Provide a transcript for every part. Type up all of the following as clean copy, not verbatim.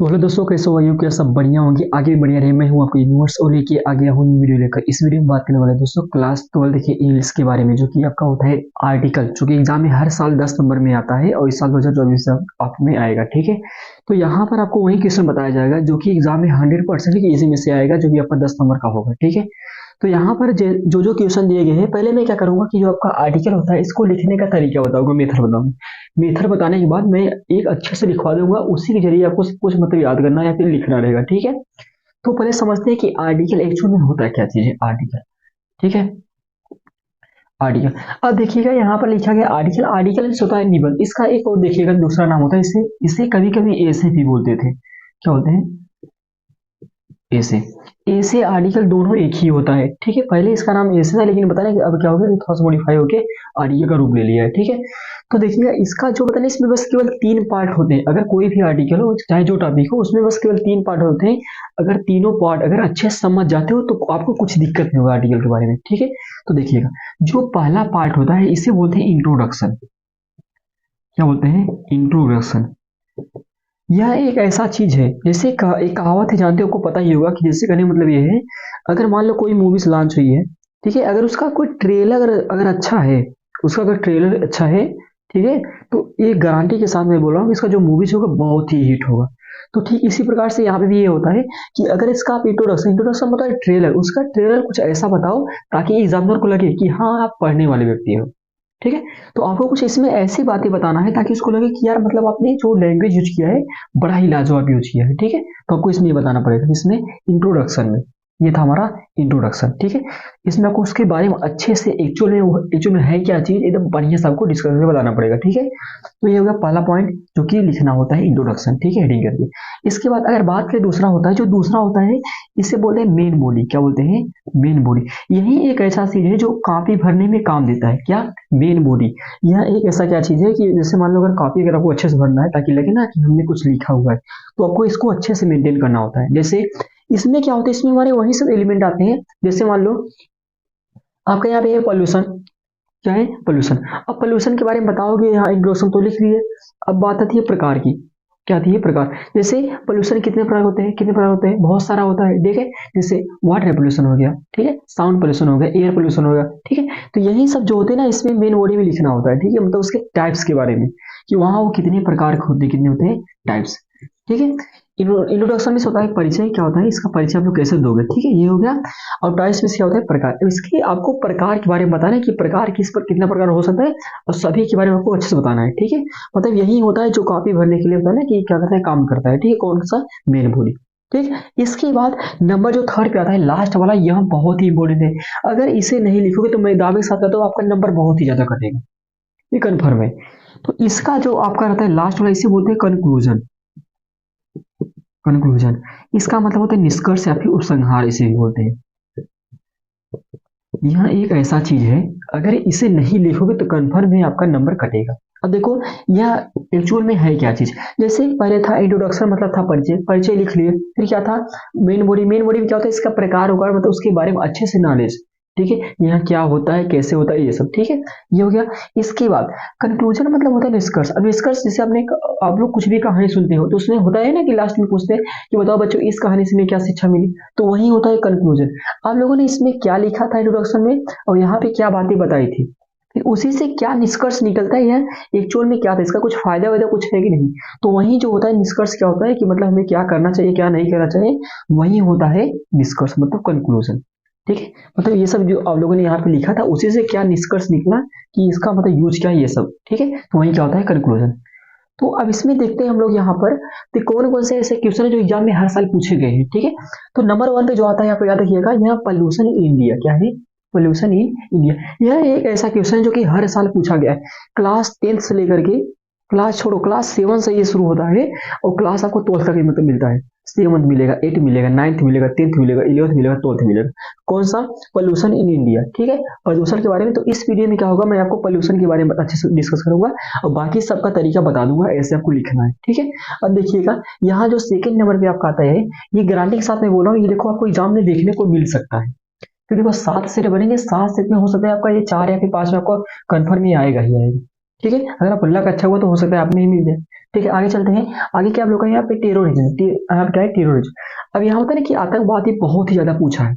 तो हेलो दोस्तों, कैसे हो? क्या सब बढ़िया होंगे, आगे भी बढ़िया रहे। मैं हूं आपको यूनिवर्स और लेके आ गया हूं वीडियो लेकर। इस वीडियो में बात करने वाले हैं दोस्तों क्लास 12 देखिए इंग्लिश के बारे में, जो कि आपका होता है आर्टिकल, जो कि एग्जाम में हर साल 10 नंबर में आता है और इस साल 2024 से आप में आएगा। ठीक है, तो यहाँ पर आपको वही क्वेश्चन बताया जाएगा जो कि एग्जाम में 100% इसी में से आएगा, जो कि आपका 10 नंबर का होगा। ठीक है, तो यहाँ पर जो जो क्वेश्चन दिए गए हैं, पहले मैं क्या करूंगा कि जो आपका आर्टिकल होता है इसको लिखने का तरीका बताऊंगा, मेथड बताऊंगा। मेथड बताने के बाद मैं एक अच्छे से लिखवा दूंगा, उसी के जरिए आपको सब कुछ मतलब याद करना या फिर लिखना रहेगा। ठीक है, तो पहले समझते हैं कि आर्टिकल एक्चुअल में होता है क्या चीज है आर्टिकल। ठीक है, आर्टिकल। अब देखिएगा यहाँ पर लिखा गया आर्टिकल। आर्टिकल होता है निबंध। इसका एक और देखिएगा दूसरा नाम होता है, इसे इसे कभी कभी ऐसे भी बोलते थे। क्या बोलते हैं? ऐसे। ऐसे आर्टिकल दोनों एक ही होता है। ठीक है, पहले इसका नाम ऐसे था, लेकिन पता नहीं अब क्या हो गया, थोड़ा सा मॉडिफाई होके आर्टिकल का रूप ले लिया है। ठीक है, तो देखिएगा इसका जो पता नहीं, इसमें बस केवल 3 पार्ट होते हैं। अगर कोई भी आर्टिकल हो, चाहे जो टॉपिक हो, उसमें बस केवल 3 पार्ट होते हैं। अगर तीनों पार्ट अगर अच्छे से समझ जाते हो तो आपको कुछ दिक्कत नहीं होगा आर्टिकल के बारे में। ठीक है, तो देखिएगा जो पहला पार्ट होता है इसे बोलते हैं इंट्रोडक्शन। क्या बोलते हैं? इंट्रोडक्शन। यह एक ऐसा चीज है, जैसे एक कहावत है, जानते हो, आपको पता ही होगा कि जैसे कहने का मतलब ये है, अगर मान लो कोई मूवीज लॉन्च हुई है, ठीक है, अगर उसका कोई ट्रेलर अगर अच्छा है, उसका अगर ट्रेलर अच्छा है, ठीक है, तो ये गारंटी के साथ मैं बोल रहा हूँ कि इसका जो मूवीज होगा बहुत ही हिट होगा। तो ठीक इसी प्रकार से यहाँ पे भी ये होता है कि अगर इसका आप इंट्रोडक्शन इंट्रोडक्शन मतलब ट्रेलर, उसका ट्रेलर कुछ ऐसा बताओ ताकि एग्जामिनर को लगे कि हाँ आप पढ़ने वाले व्यक्ति हो। ठीक है, तो आपको कुछ इसमें ऐसी बातें बताना है ताकि उसको लगे कि यार मतलब आपने जो लैंग्वेज यूज किया है बड़ा ही लाजवाब यूज किया है। ठीक है, तो आपको इसमें ये बताना पड़ेगा, इसमें इंट्रोडक्शन में। ये था हमारा इंट्रोडक्शन। ठीक है, इसमें आपको उसके बारे में अच्छे से एक्चुअल में है क्या चीज एकदम बढ़िया से आपको डिस्कस करके बताना पड़ेगा। ठीक है, तो ये हो गया पहला पॉइंट, जो कि लिखना होता है इंट्रोडक्शन। ठीक है, हेडिंग करके। इसके बाद अगर बात करें दूसरा होता है, जो दूसरा होता है इसे बोलते हैं मेन बॉडी। क्या बोलते हैं? Main body. यही एक ऐसा चीज है जो कॉपी भरने में काम देता है। क्या? Main body. यह एक ऐसा क्या चीज है कि जैसे मान लो अगर कॉपी अगर आपको अच्छे से भरना है ताकि लगे ना कि हमने कुछ लिखा हुआ है, तो आपको इसको अच्छे से मेंटेन करना होता है। जैसे इसमें क्या होता है, इसमें हमारे वही सब एलिमेंट आते हैं। जैसे मान लो आपका यहाँ पे है पॉल्यूशन। क्या है? पॉल्यूशन। अब पॉल्यूशन के बारे में बताओगे, यहाँ इंट्रोडक्शन तो लिख दिए। अब बात आती है प्रकार की। क्या आती है? प्रकार। जैसे पॉल्यूशन कितने प्रकार होते हैं? कितने प्रकार होते हैं? बहुत सारा होता है। ठीक है, जैसे वाटर पोल्यूशन हो गया, ठीक है, साउंड पोल्यूशन हो गया, एयर पोल्यूशन हो गया। ठीक है, तो यही सब जो होते हैं ना, इसमें मेन बॉडी में लिखना होता है। ठीक है, मतलब उसके टाइप्स के बारे में कि वहाँ वो कितने प्रकार के होते हैं, कितने होते हैं टाइप्स। ठीक है, इंट्रोडक्शन में होता है परिचय। क्या होता है इसका परिचय, आप लोग कैसे दोगे? ठीक है, ये हो गया। और टाइप्स में क्या होता है? प्रकार। तो इसके आपको प्रकार के बारे में बताना है कि प्रकार किस पर कितना प्रकार हो सकता है, और सभी के बारे में आपको अच्छे से बताना है। ठीक है, मतलब यही होता है जो कॉपी भरने के लिए होता है ना, कि क्या करता है, काम करता है। ठीक है, कौन सा? Main body. ठीक, इसके बाद नंबर जो थर्ड पे आता है, लास्ट वाला, यह बहुत ही इंपॉर्टेंट है। अगर इसे नहीं लिखोगे तो मैं दावे के साथ कहता हूँ आपका नंबर बहुत ही ज्यादा कटेगा, ये कन्फर्म है। तो इसका जो आपका रहता है लास्ट वाला, इसे बोलते हैं कंक्लूजन। कंक्लूजन, इसका मतलब होता है निष्कर्ष या फिर उपसंहार, इसे भी बोलते हैं। यह एक ऐसा चीज है, अगर इसे नहीं लिखोगे तो कन्फर्म है आपका नंबर कटेगा। अब देखो यह एक्चुअल में है क्या चीज। जैसे पहले था इंट्रोडक्शन, मतलब था परिचय, परिचय लिख लिए। फिर क्या था? Main body. मेन बॉडी में क्या होता है, इसका प्रकार होगा, मतलब उसके बारे में अच्छे से नॉलेज। ठीक है, यहाँ क्या होता है, कैसे होता है, ये सब। ठीक है, ये हो गया। इसके बाद कंक्लूजन मतलब होता है निष्कर्ष। अब निष्कर्ष जैसे आपने, आप लोग कुछ भी कहानी सुनते हो तो उसमें होता है ना कि लास्ट में पूछते हैं कि बताओ बच्चों इस कहानी से हमें क्या शिक्षा मिली, तो वही होता है कंक्लूजन। आप लोगों ने इसमें क्या लिखा था इंट्रोडक्शन में, और यहाँ पे क्या बातें बताई थी, फिर उसी से क्या निष्कर्ष निकलता है, यह एक्चुअल में क्या था, इसका कुछ फायदा वायदा कुछ है कि नहीं। तो वही जो होता है निष्कर्ष, क्या होता है कि मतलब हमें क्या करना चाहिए, क्या नहीं करना चाहिए, वही होता है निष्कर्ष, मतलब कंक्लूजन। ठीक है, मतलब ये सब जो आप लोगों ने यहाँ पे लिखा था उसी से क्या निष्कर्ष निकला कि इसका मतलब यूज क्या है, ये सब। ठीक है, तो वही क्या होता है कंक्लूजन। तो अब इसमें देखते हैं हम लोग यहाँ पर, तो कौन कौन से ऐसे क्वेश्चन है जो एग्जाम में हर साल पूछे गए हैं। ठीक है, तो नंबर 1 पे जो आता है यहाँ पे याद रखिएगा, यहाँ पोल्यूशन इन इंडिया। क्या है? Pollution in India. यह एक ऐसा क्वेश्चन है जो कि हर साल पूछा गया है। क्लास 10th से लेकर के, क्लास छोड़ो, क्लास 7 से ये शुरू होता है और क्लास आपको 12th तक मतलब मिलता है। 7th मिलेगा, 8 मिलेगा, 9th मिलेगा, 10th मिलेगा, 11th मिलेगा, 12th मिलेगा। कौन सा? Pollution in India. ठीक है, प्रदूषण के बारे में। तो इस वीडियो में क्या होगा, मैं आपको पोल्यूशन के बारे में अच्छे से डिस्कस करूंगा और बाकी सबका तरीका बता दूंगा, ऐसे आपको लिखना है। ठीक है, अब देखिएगा यहाँ जो सेकंड नंबर पे आपका आता है, ये गारंटी के साथ मैं बोल रहा हूँ, ये देखो आपको एग्जाम में देखने को मिल सकता है। क्योंकि देखो 7 सेट बनेंगे, 7 सेट में हो सकता है आपका ये 4 या फिर 5 में आपको कन्फर्म ही आएगा ही आएगा। ठीक है, अगर आप लक अच्छा हुआ तो हो सकता है आप में ही मिल जाए। ठीक है, आगे चलते हैं। आगे क्या आप लोग का यहाँ पे टेररिज्म, यहाँ पे क्या है टेररिज्म। अब यहाँ होता है ना कि आतंकवाद ये बहुत ही ज्यादा पूछा है।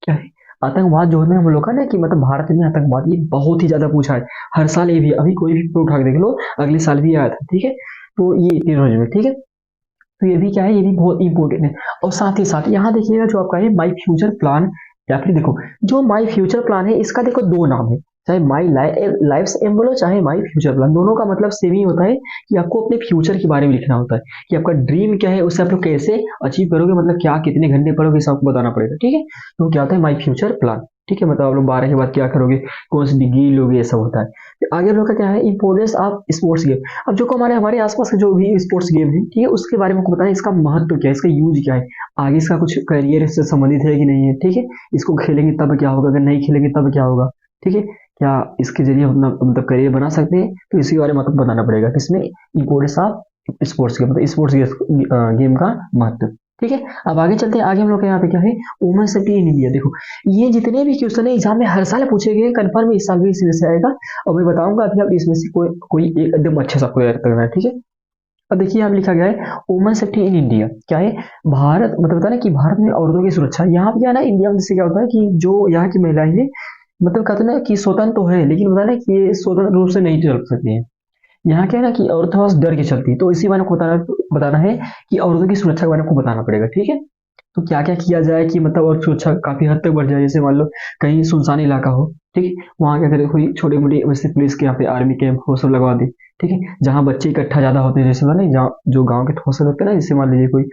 क्या है आतंकवाद जो है हम लोग का ना कि मतलब भारत में आतंकवाद ये बहुत ही ज्यादा पूछा है। हर साल ये भी, अभी कोई भी उठा के देख लो, अगले साल भी आया था। ठीक है, तो ये टेररिज्म है। ठीक है, तो ये भी क्या है, ये भी बहुत इंपॉर्टेंट है। और साथ ही साथ यहाँ देखिएगा जो आपका है माई फ्यूचर प्लान, या फिर देखो जो माई फ्यूचर प्लान है इसका देखो दो नाम है, चाहे माई लाइफ एम बोलो चाहे माई फ्यूचर प्लान, दोनों का मतलब सेम ही होता है कि आपको अपने फ्यूचर के बारे में लिखना होता है कि आपका ड्रीम क्या है, उससे आप लोग कैसे अचीव करोगे, मतलब क्या कितने घंटे पढ़ोगे सब आपको बताना पड़ेगा। ठीक है, तो क्या होता है माई फ्यूचर प्लान। ठीक है, मतलब आप लोग 12 के बाद क्या करोगे, कौन सी डिग्री लोगे, ये सब होता है। फिर आगे हम लोग का क्या है इंपोर्टेंस ऑफ स्पोर्ट्स गेम। अब जो हमारे हमारे आसपास के जो भी स्पोर्ट्स गेम है, ठीक है, उसके बारे में आपको बताना है इसका महत्व क्या है, इसका यूज क्या है, आगे इसका कुछ करियर से संबंधित है कि नहीं है। ठीक है, इसको खेलेंगे तब क्या होगा, अगर नहीं खेलेंगे तब क्या होगा। ठीक है, क्या इसके जरिए अपना मतलब करियर बना सकते हैं, तो इसी के बारे में आपको बताना पड़ेगा किसमें, इंपोर्टेंस ऑफ स्पोर्ट्स गेम, मतलब स्पोर्ट्स गेम का महत्व। ठीक है, अब आगे चलते हैं। आगे हम लोग के यहाँ पे क्या है, वुमेन सेफ्टी इन इंडिया। देखो ये जितने भी क्वेश्चन है एग्जाम में हर साल पूछे गए, कंफर्म इस साल भी इसमें से आएगा। और मैं बताऊंगा अभी आप इसमें से कोई कोई एक एकदम अच्छे से आपको याद करना है। ठीक है, अब देखिए यहाँ पे लिखा गया है वुमेन सेफ्टी इन इंडिया। क्या है, भारत मतलब होता है ना कि भारत में औरतों की सुरक्षा। यहाँ पे क्या है ना, इंडिया में जैसे क्या होता है कि जो यहाँ की महिलाएं हैं, मतलब कहते हैं ना कि स्वतंत्र तो है, लेकिन होता है ना कि ये स्वतंत्र रूप से नहीं चल सकती है। यहाँ क्या है ना कि औरतें बस डर के चलती है, तो इसी बारे में बताना बताना है कि औरतों की सुरक्षा के बारे में आपको बताना पड़ेगा। ठीक है, तो क्या क्या किया जाए कि मतलब और सुरक्षा काफी हद तक बढ़ जाए, जैसे मान लो कहीं सुनसान इलाका हो, ठीक है, वहां क्या करे, कोई छोटी मोटी वैसे पुलिस के यहाँ पे आर्मी कैंप वो सब लगवा दे। ठीक है, जहाँ बच्चे इकट्ठा ज्यादा होते हैं, जैसे नहीं जहाँ जो गाँव के हौसले होते हैं ना, जैसे मान लीजिए कोई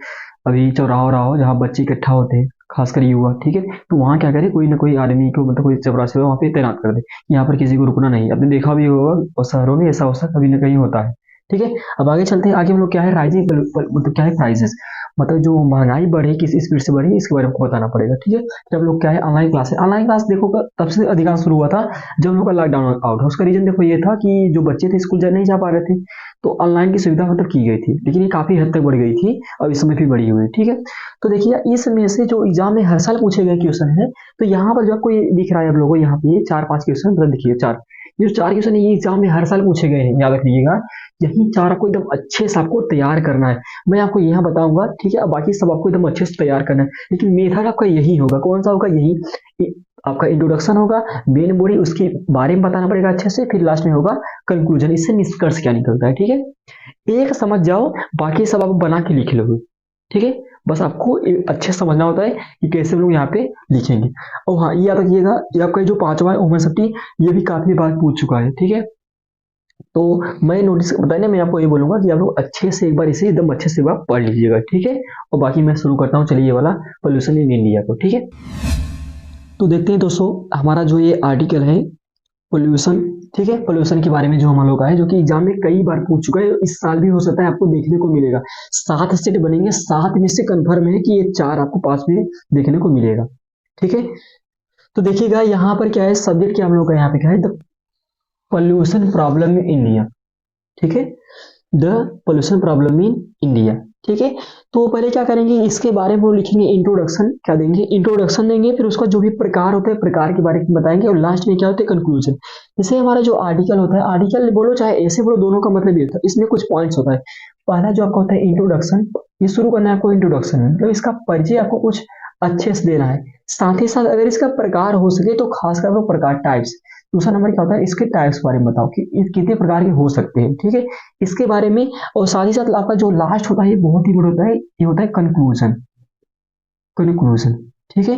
अभी चौराहा रहा हो जहाँ बच्चे इकट्ठा होते हैं, खासकर युवा। ठीक है, तो वहाँ क्या करे, कोई ना कोई आर्मी को मतलब कोई चपरासी वहाँ पे तैनात कर दे, यहाँ पर किसी को रुकना नहीं। आपने देखा भी होगा और शहरों में ऐसा अवसर कभी ना कहीं होता है। ठीक है, अब आगे चलते हैं। आगे हम लोग क्या है राइजिंग मतलब क्या है प्राइसेस, मतलब जो महंगाई बढ़ी किस स्पीड से बढ़ी इसके बारे में आपको बताना पड़ेगा। ठीक है, फिर हम लोग क्या है ऑनलाइन क्लास है। ऑनलाइन क्लास देखो तब से अधिकांश शुरू हुआ था जब हम लोग का लॉकडाउन आउट। उसका रीजन देखो ये था कि जो बच्चे थे स्कूल नहीं जा पा रहे थे, तो ऑनलाइन की सुविधा मतलब की गई थी, लेकिन ये काफी हद तक बढ़ गई थी और इस समय भी बढ़ी हुई है। ठीक है, तो देखिए इसमें से जो एग्जाम में हर साल पूछे गए क्वेश्चन है, तो यहाँ पर जो आपको ये दिख रहा है आप लोगों को यहाँ पे 4-5 क्वेश्चन, मतलब देखिए चार, ये जो 4 क्वेश्चन है ये एग्जाम में हर साल पूछे गए हैं, याद रखिएगा। यही 4 आपको एकदम अच्छे से आपको तैयार करना है। मैं आपको यहाँ बताऊंगा, ठीक है, अब बाकी सब आपको एकदम अच्छे से तैयार करना है, लेकिन मेथड आपका यही होगा। कौन सा होगा, यही आपका इंट्रोडक्शन होगा, मेन बॉडी उसके बारे में बताना पड़ेगा अच्छे से, फिर लास्ट में होगा कंक्लूजन, इससे निष्कर्ष क्या निकलता है। ठीक है, एक समझ जाओ, बाकी सब आप बना के लिख लोगे। ठीक है, बस आपको अच्छे से समझना होता है कि कैसे हम लोग यहाँ पे लिखेंगे। और हाँ ये याद रखिएगा, ये आपका जो 5वां वुमेन सेफ्टी, ये भी काफी बार पूछ चुका है। ठीक है, तो मैं नोटिस बताया ना, मैं आपको ये बोलूंगा कि आप लोग अच्छे से एक बार इसे एकदम अच्छे से बार पढ़ लीजिएगा। ठीक है, और बाकी मैं शुरू करता हूँ, चलिए ये वाला पोल्यूशन इन इंडिया को। ठीक है, तो देखते हैं दोस्तों हमारा जो ये आर्टिकल है पोल्यूशन। ठीक है, पोल्यूशन के बारे में जो हम लोग का है, जो कि एग्जाम में कई बार पूछ चुका है, इस साल भी हो सकता है आपको देखने को मिलेगा। 7 सेट बनेंगे, 7 में से कंफर्म है कि ये 4 आपको पास में देखने को मिलेगा। ठीक है, तो देखिएगा यहाँ पर क्या है, सब्जेक्ट क्या हम लोग का यहाँ पे क्या है, the pollution problem in India. ठीक है, the pollution problem in India. ठीक है, तो पहले क्या करेंगे, इसके बारे में लिखेंगे इंट्रोडक्शन, क्या देंगे, इंट्रोडक्शन देंगे, फिर उसका जो भी प्रकार होता है प्रकार के बारे में बताएंगे, और लास्ट में क्या होता है कंक्लूजन। जैसे हमारा जो आर्टिकल होता है, आर्टिकल बोलो चाहे ऐसे बोलो, दोनों का मतलब ये होता है, इसमें कुछ पॉइंट्स होता है। पहला जो आपका होता है इंट्रोडक्शन, ये शुरू करना है आपको इंट्रोडक्शन में, मतलब इसका परिचय आपको कुछ अच्छे से देना है। साथ ही साथ अगर इसका प्रकार हो सके तो खासकर वो प्रकार टाइप्स। दूसरा नंबर क्या होता है, इसके टाइप्स के बारे में बताओ कि कितने प्रकार के हो सकते हैं। ठीक है, इसके बारे में, और साथ ही साथ आपका जो लास्ट होता है ये बहुत ही बड़ा होता है, ये होता है कंक्लूजन। कंक्लूजन, ठीक है,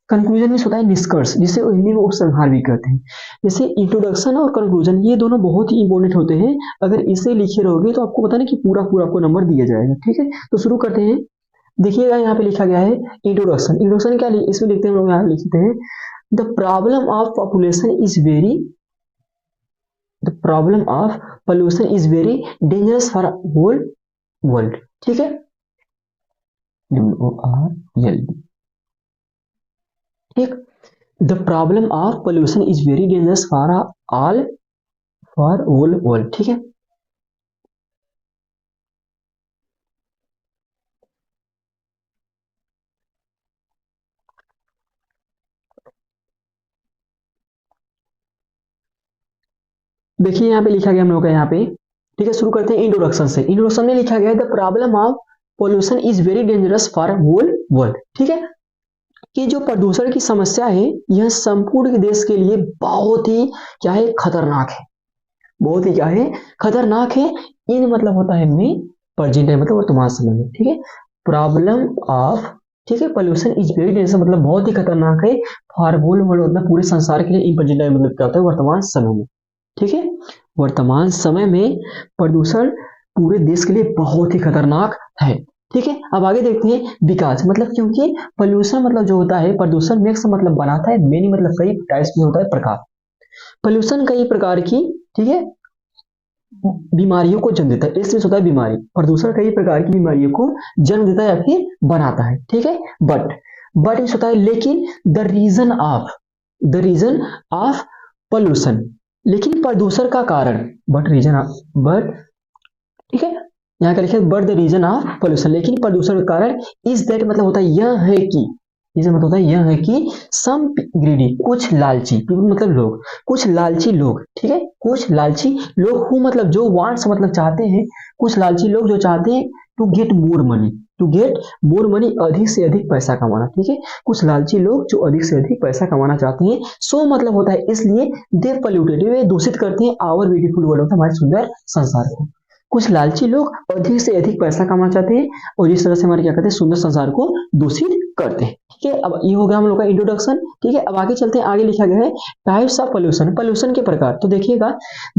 कंक्लूजन में होता है निष्कर्ष, जिसे हिंदी में उपसंहार भी कहते हैं। जैसे इंट्रोडक्शन और कंक्लूजन ये दोनों बहुत ही इंपॉर्टेंट होते हैं, अगर इसे लिखे रहोगे तो आपको पता नहीं कि पूरा पूरा आपको नंबर दिया जाएगा। ठीक है, तो शुरू करते हैं। देखिएगा यहाँ पे लिखा गया है इंट्रोडक्शन। इंट्रोडक्शन क्या इसमें लिखते हैं हम लोग, यहाँ लिखते हैं the problem of population is very, the problem of pollution is very dangerous for whole world. ठीक है, WORLD। ठीक, the problem of pollution is very dangerous for all, for whole world. ठीक है, देखिए यहाँ पे लिखा गया हम लोग का यहाँ पे ठीक है, शुरू करते हैं इंट्रोडक्शन से। इंट्रोडक्शन में लिखा गया है the problem of pollution is very dangerous for whole world. ठीक है, कि जो प्रदूषण की समस्या है यह संपूर्ण देश के लिए बहुत ही क्या है, खतरनाक है। बहुत ही क्या है, खतरनाक है। इन मतलब होता है में, प्रेजेंट है मतलब वर्तमान समय में। ठीक है, प्रॉब्लम ऑफ, ठीक है, पोल्यूशन इज वेरी डेंजरस मतलब बहुत ही खतरनाक है फॉर होल वर्ल्ड मतलब पूरे संसार के लिए। इन प्रेजेंट मतलब क्या होता है, वर्तमान समय में। ठीक है, वर्तमान समय में प्रदूषण पूरे देश के लिए बहुत ही खतरनाक है। ठीक है, अब आगे देखते हैं विकास मतलब, क्योंकि पोल्यूशन मतलब जो होता है, प्रदूषण मैक्स मतलब बनाता है, मेनी मतलब कई टाइप्स में होता है, प्रकार। पोल्यूशन कई प्रकार की, ठीक है, बीमारियों को जन्म देता है। इसमें होता है बीमारी, प्रदूषण कई प्रकार की बीमारियों को जन्म देता है या फिर बनाता है। ठीक है, बट इस होता है लेकिन द रीजन ऑफ पोल्यूशन, लेकिन प्रदूषण का कारण, बट ठीक है, यहाँ का लिखा है but the reason of pollution, लेकिन प्रदूषण का कारण इज दैट मतलब होता है यह है कि, इसे मतलब होता है यह है कि सम ग्रीडी, कुछ लालची, मतलब लोग, कुछ लालची लोग। ठीक है, कुछ लालची लोग हु मतलब जो वांट्स मतलब चाहते हैं, कुछ लालची लोग जो चाहते हैं टू गेट मोर मनी, अधिक से अधिक पैसा कमाना। ठीक है, कुछ लालची लोग जो अधिक से अधिक पैसा कमाना चाहते हैं, सो मतलब होता है इसलिए दे पोल्यूटेड, वे दूषित करते हैं आवर ब्यूटीफुल वर्ल्ड, हमारे सुंदर संसार को। कुछ लालची लोग अधिक से अधिक पैसा कमाना चाहते हैं और इस तरह से हमारे क्या करते हैं, सुंदर संसार को दूषित करते हैं। ठीक है, अब ये हो गया हम लोग का इंट्रोडक्शन। ठीक है, अब आगे चलते हैं। आगे लिखा गया है टाइप्स ऑफ पोल्यूशन के प्रकार। तो देखिएगा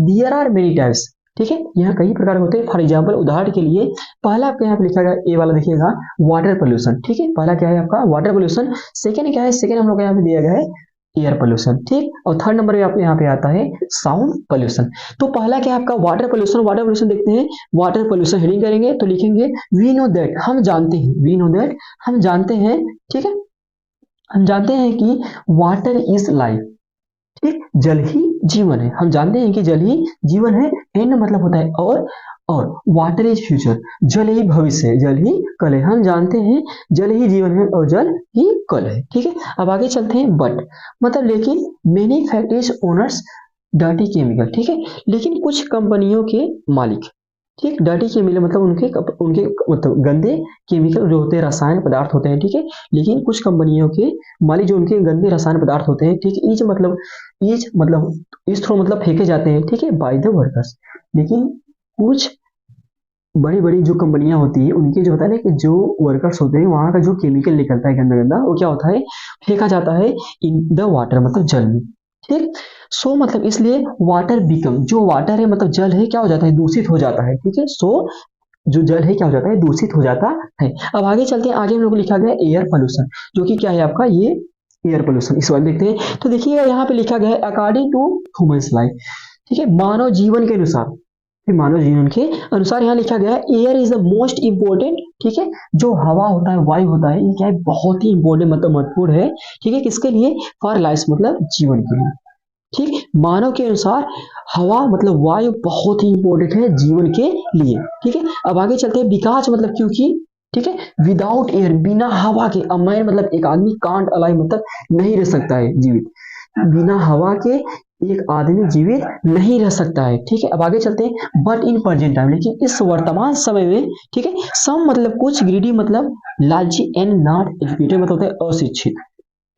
देयर आर मेनी टाइप्स। ठीक है, यहाँ कई प्रकार होते हैं। फॉर एग्जाम्पल, उदाहरण के लिए पहला आपके यहाँ पे लिखा गया ए वाला, देखिएगा वाटर पोल्यूशन। ठीक है, पहला क्या है आपका वाटर पोल्यूशन। सेकेंड क्या है, सेकेंड हम लोग यहाँ पे दिया गया है एयर पोल्यूशन। ठीक, और थर्ड नंबर पे आपके यहाँ पे आता है साउंड पोल्यूशन। तो पहला क्या है आपका वाटर पोल्यूशन। वाटर पोल्यूशन देखते हैं, वाटर पोल्यूशन हेडिंग करेंगे तो लिखेंगे वी नो दैट, हम जानते हैं, वी नो दैट हम जानते हैं। ठीक है, हम जानते हैं कि वाटर इज लाइफ, ठीक, जल ही जीवन है। हम जानते हैं कि जल ही जीवन है। एंड मतलब होता है और वाटर इज फ्यूचर, जल ही भविष्य है, जल ही कल है। हम जानते हैं जल ही जीवन है और जल ही कल है। ठीक है, अब आगे चलते हैं। बट मतलब लेकिन many factories owners dirty chemical. ठीक है, लेकिन कुछ कंपनियों के मालिक, ठीक, डर्टी केमिकल मतलब उनके मतलब गंदे केमिकल जो होते हैं, रसायन पदार्थ होते हैं। ठीक है, लेकिन कुछ कंपनियों के मालिक जो उनके गंदे रसायन पदार्थ होते हैं, ठीक, मतलब इस थ्रो मतलब फेंके जाते हैं। ठीक है, बाय द वर्कर्स। लेकिन कुछ बड़ी बड़ी जो कंपनियां होती है उनके जो होता है ना कि जो वर्कर्स होते हैं वहां का जो केमिकल निकलता है गंदा गंदा, वो क्या होता है, फेंका जाता है इन द वाटर मतलब जल में। ठीक, सो मतलब इसलिए वाटर बिकम, जो वाटर है मतलब जल है, क्या हो जाता है, दूषित हो जाता है। ठीक है, सो जो जल है क्या हो जाता है, दूषित हो जाता है। अब आगे चलते हैं। आगे हम लोग को लिखा गया एयर पोल्यूशन, जो कि क्या है आपका ये एयर पोल्यूशन। इस बार देखते हैं। तो देखिएगा यहाँ पे लिखा गया है अकॉर्डिंग टू ह्यूमन्स लाइफ। ठीक है, मानव जीवन के अनुसार, मानव जीवन के अनुसार यहाँ लिखा गया है air is the most important. ठीक है, जो हवा होता है, वायु होता है, ये क्या है, बहुत ही इंपोर्टेंट मतलब महत्वपूर्ण है। ठीक है, किसके लिए, फॉर लाइफ मतलब जीवन के लिए। ठीक, मानव के अनुसार हवा मतलब वायु बहुत ही इंपॉर्टेंट है जीवन के लिए। ठीक है, अब आगे चलते हैं। विकास मतलब क्योंकि, ठीक है, विदाउट एयर, बिना हवा के, अब मैं मतलब एक आदमी कांट अलाइव मतलब नहीं रह सकता है जीवित, बिना हवा के एक आदमी जीवित नहीं रह सकता है। ठीक है, अब आगे चलते हैं। बट इन प्रेजेंट टाइम, लेकिन इस वर्तमान समय में, ठीक है, सम मतलब कुछ, ग्रीडी मतलब लालची, एंड नॉट एजुकेटेड मतलब होता है अशिक्षित।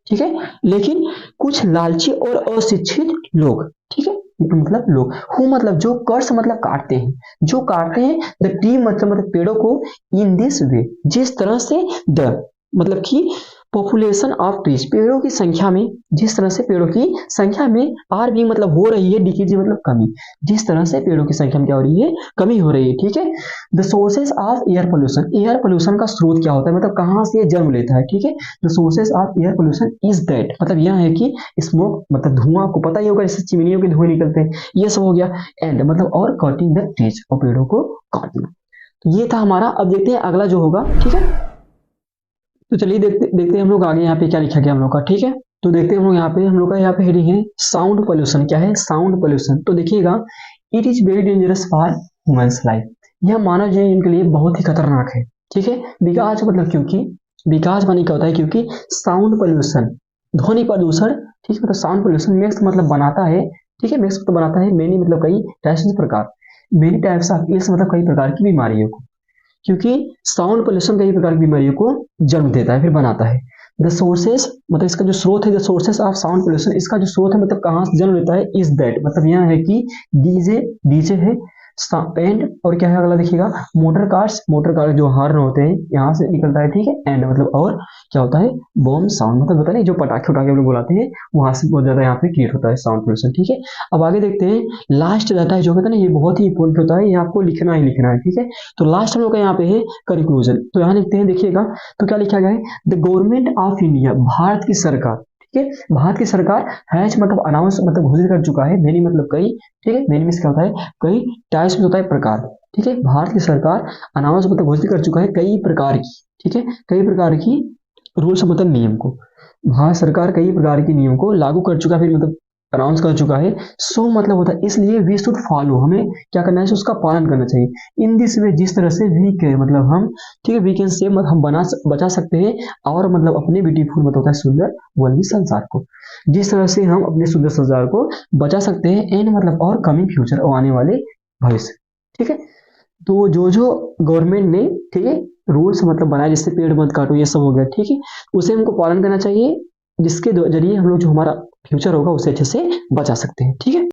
ठीक है, लेकिन कुछ लालची और अशिक्षित लोग, ठीक है, मतलब लोग हु मतलब जो कर्स मतलब काटते हैं, जो काटते हैं द ट्री मतलब पेड़ों को, इन दिस वे, जिस तरह से द मतलब कि पॉपुलेशन ऑफ ट्रीज, पेड़ों की संख्या में, जिस तरह से पेड़ों की संख्या में आर भी मतलब हो रही है, डिक्रीज मतलब कमी, जिस तरह से पेड़ों की संख्या में क्या हो रही है, कमी हो रही है। ठीक है, the sources of air pollution, air pollution का स्रोत क्या होता है, मतलब कहाँ से ये जन्म लेता है। ठीक है, the sources of air pollution is that, मतलब यह है कि स्मोक मतलब धुआं, को पता ही होगा जैसे चिमनियों के धुएं निकलते हैं, ये सब हो गया। एंड मतलब और कटिंग द ट्रीज, और पेड़ों को काटना। तो ये था हमारा। अब देखते हैं अगला जो होगा। ठीक है, तो चलिए देखते हैं हम लोग आगे यहाँ पे क्या लिखा गया हम लोग का। ठीक है, तो देखते हैं हम लोग यहाँ पे, हम लोग का यहाँ पे हेडिंग है साउंड पोल्यूशन। क्या है, साउंड पोल्यूशन। तो देखिएगा it is very dangerous for humans life, यह मानव जीवन के लिए बहुत ही खतरनाक है। ठीक है, विकास मतलब क्योंकि, विकास मानी क्या होता है, क्योंकि साउंड पोल्यूशन ध्वनि प्रदूषण, ठीक है, मतलब साउंड पोल्यूशन मेक्स मतलब बनाता है। ठीक है, मेक्स मतलब बनाता है, मेनी मतलब कई, टाइप्स प्रकार, मेनी टाइप्स ऑफ इल्स मतलब कई प्रकार की बीमारियों को, क्योंकि साउंड पोल्यूशन कई प्रकार की बीमारियों को जन्म देता है, फिर बनाता है। द सोर्सेस मतलब इसका जो स्रोत है, the sources of sound pollution, इसका जो स्रोत है मतलब कहाँ से जन्म लेता है, इज दैट मतलब यह है कि डीजे डीजे है, एंड और क्या है अगला देखिएगा, मोटर कार जो हॉर्न होते हैं यहाँ से निकलता है, ठीक है, एंड मतलब और क्या होता है, बॉम्ब साउंड मतलब पता नहीं जो पटाखे उठाके हम लोग बुलाते हैं वहां से बहुत ज्यादा यहाँ पे क्रिएट होता है साउंड पोल्यूशन, ठीक है। अब आगे देखते हैं, लास्ट रहता है जो कहते हैं ना, ये बहुत ही इंपॉर्टेंट होता है, ये आपको लिखना ही लिखना है, ठीक है। तो लास्ट हम लोग का यहाँ पे है कंक्लूजन, तो यहाँ लिखते हैं, देखिएगा तो क्या लिखा गया है, the government of India, Bharat की सरकार, ठीक है, भारत की सरकार हैज मतलब अनाउंस मतलब घोषित कर चुका है, मेनी मतलब कई, ठीक है, मेनी मीन्स क्या होता है, कई, टाइप्स में होता है प्रकार, ठीक है, भारत की सरकार अनाउंस मतलब घोषित कर चुका है कई प्रकार की, ठीक है, कई प्रकार की रूल्स मतलब नियम को, भारत सरकार कई प्रकार के नियम को लागू कर चुका है, फिर मतलब अनाउंस कर चुका है, सो मतलब होता है इसलिए वी शुड फॉलो, हमें क्या करना है, उसका पालन करना चाहिए, इन दिस वे जिस तरह से वी के मतलब हम, ठीक है, वी कैन सेव मतलब हम बचा सकते हैं, और मतलब अपने ब्यूटीफुल मतलब होता है सुंदर वर्ल्ड संसार को, जिस तरह से हम अपने सुंदर संसार को बचा सकते हैं, एंड मतलब और कमिंग फ्यूचर और आने वाले भविष्य, ठीक है। तो जो जो गवर्नमेंट ने, ठीक है, रूल्स मतलब बनाए, जैसे पेड़ मत काटो ये सब हो गया, ठीक है, उसे हमको पालन करना चाहिए, जिसके जरिए हम लोग जो हमारा फ्यूचर होगा उसे अच्छे से बचा सकते हैं, ठीक है।